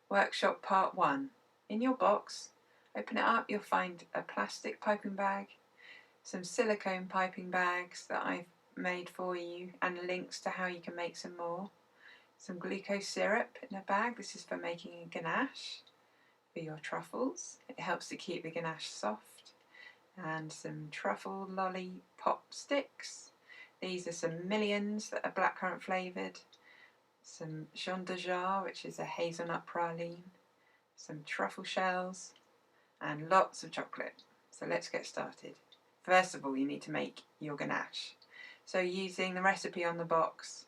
Workshop Part 1. In your box, open it up, you'll find a plastic piping bag, some silicone piping bags that I've made for you, and links to how you can make some more. Some glucose syrup in a bag. This is for making a ganache for your truffles. It helps to keep the ganache soft. And some truffle lollipop sticks. These are some millions that are blackcurrant flavoured. Some Jean de Jar, which is a hazelnut praline. Some truffle shells and lots of chocolate. So let's get started. First of all, you need to make your ganache. So using the recipe on the box,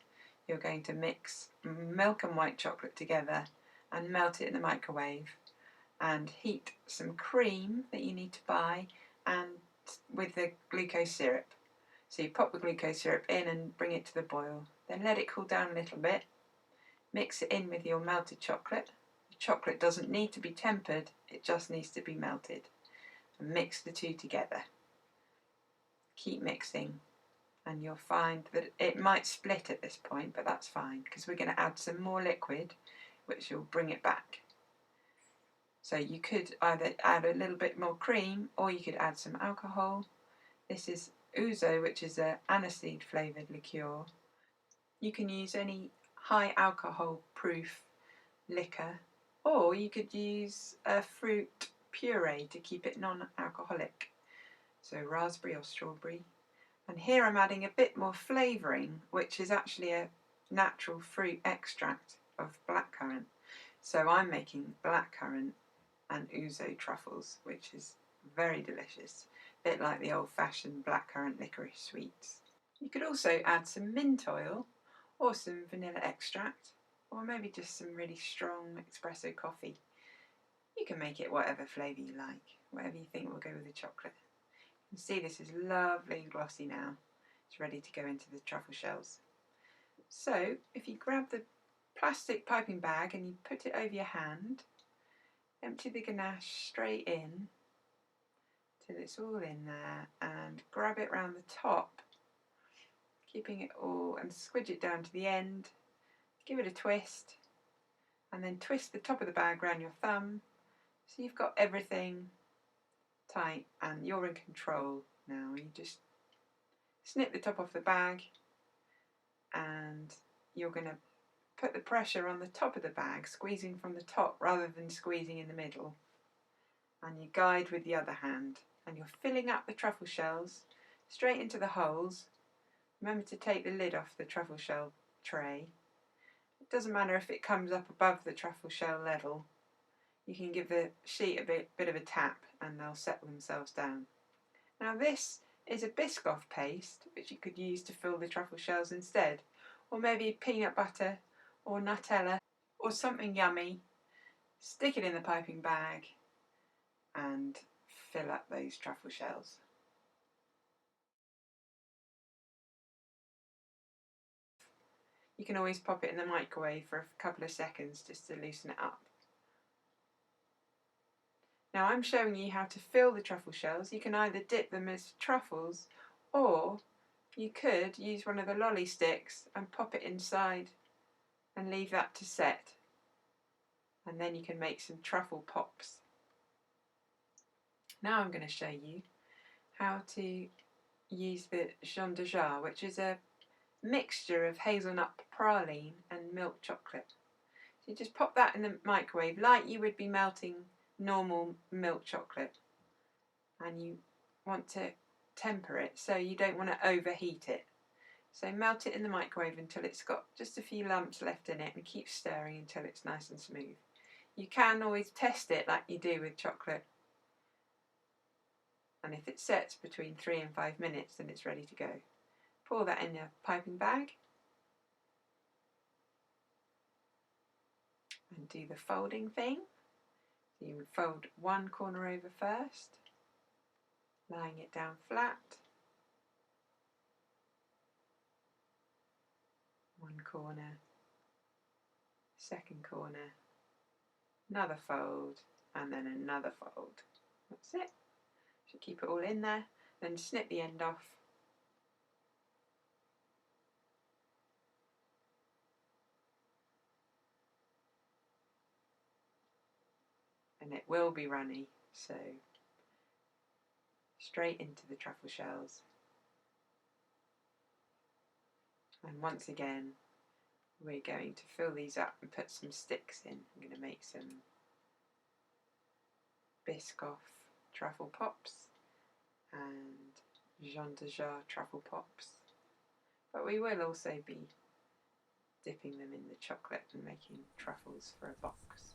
you're going to mix milk and white chocolate together and melt it in the microwave and heat some cream that you need to buy and with the glucose syrup. So you pop the glucose syrup in and bring it to the boil. Then let it cool down a little bit. Mix it in with your melted chocolate. The chocolate doesn't need to be tempered, it just needs to be melted. And mix the two together. Keep mixing and you'll find that it might split at this point, but that's fine because we're going to add some more liquid which will bring it back. So you could either add a little bit more cream or you could add some alcohol. This is ouzo, which is an aniseed flavoured liqueur. You can use any high alcohol proof liquor, or you could use a fruit puree to keep it non-alcoholic. So raspberry or strawberry. And here I'm adding a bit more flavouring, which is actually a natural fruit extract of blackcurrant. So I'm making blackcurrant and ouzo truffles, which is very delicious, a bit like the old-fashioned blackcurrant licorice sweets. You could also add some mint oil or some vanilla extract, or maybe just some really strong espresso coffee. You can make it whatever flavour you like, whatever you think will go with the chocolate. You can see this is lovely and glossy now. It's ready to go into the truffle shells. So if you grab the plastic piping bag and you put it over your hand, empty the ganache straight in till it's all in there and grab it round the top, keeping it all, and squidge it down to the end. Give it a twist and then twist the top of the bag around your thumb so you've got everything tight and you're in control now. You just snip the top off the bag and you're going to put the pressure on the top of the bag, squeezing from the top rather than squeezing in the middle, and you guide with the other hand and you're filling up the truffle shells straight into the holes. Remember to take the lid off the truffle shell tray. It doesn't matter if it comes up above the truffle shell level. You can give the sheet a bit of a tap and they'll settle themselves down. Now this is a Biscoff paste which you could use to fill the truffle shells instead, or maybe peanut butter or Nutella or something yummy. Stick it in the piping bag and fill up those truffle shells. You can always pop it in the microwave for a couple of seconds just to loosen it up. Now I'm showing you how to fill the truffle shells. You can either dip them as truffles or you could use one of the lolly sticks and pop it inside and leave that to set. And then you can make some truffle pops. Now I'm going to show you how to use the Jean de Jar, which is a mixture of hazelnut praline and milk chocolate. So you just pop that in the microwave like you would be melting normal milk chocolate, and you want to temper it so you don't want to overheat it. So melt it in the microwave until it's got just a few lumps left in it and keep stirring until it's nice and smooth. You can always test it like you do with chocolate, and if it sets between 3 and 5 minutes then it's ready to go. Pour that in a piping bag and do the folding thing. So you would fold one corner over first, lying it down flat. One corner, second corner, another fold, and then another fold. That's it. So keep it all in there, then snip the end off. and it will be runny, so straight into the truffle shells. And once again, we're going to fill these up and put some sticks in. I'm going to make some Biscoff truffle pops and Jean de Jar truffle pops. But we will also be dipping them in the chocolate and making truffles for a box.